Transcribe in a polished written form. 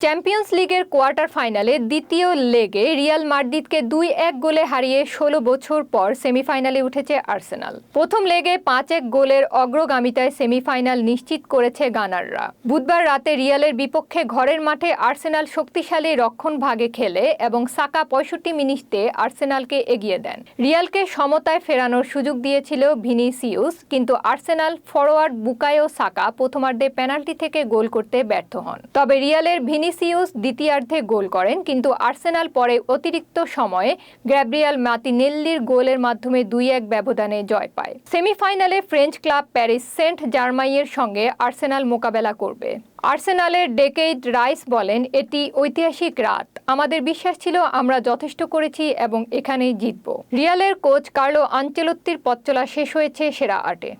Champions লিগের quarter ফাইনালে দ্বিতীয় লেগে রিয়াল মাদ্রিদকে ২-১ গোলে হারিয়ে ১৬ বছর পর সেমিফাইনালে উঠেছে আর্সেনাল। প্রথম লেগে ৫-১ গোলের অগ্রগামিতায় সেমিফাইনাল নিশ্চিত করেছে গানাররা। বুধবার রাতে রিয়ালের বিপক্ষে ঘরের মাঠে আর্সেনাল শক্তিশালী রক্ষণভাগে খেলে এবং সাকা ৬৫ মিনিটে আর্সেনালকে এগিয়ে দেন। রিয়ালকে সমতায় ফেরানোর সুযোগ দিয়েছিল ভিনিসিউস, কিন্তু আর্সেনাল ফরোয়ার্ড বুকায়ো সাকা প্রথমার্ধে পেনাল্টি থেকে গোল করতে ব্যর্থ হন। তবে রিয়ালের ভিনিসিউস দ্বিতীয়ার্ধে গোল করেন, কিন্তু আর্সেনাল পরে অতিরিক্ত সময়ে গ্যাব্রিয়েল মার্টিনেল্লির গোলের মাধ্যমে ২-১ ব্যবধানে জয় পায়। সেমিফাইনালে ফ্রেঞ্চ ক্লাব প্যারিস সেন্ট জার্মাইয়ের সঙ্গে আর্সেনাল মোকাবেলা করবে। আর্সেনালের ডেকেইড রাইস বলেন, এটি ঐতিহাসিক রাত। আমাদের বিশ্বাস ছিল আমরা যথেষ্ট করেছি এবং এখানেই জিতব। রিয়ালের কোচ কার্লো আনচেলত্তির পথচলা শেষ হয়েছে সেরা ৮-এ।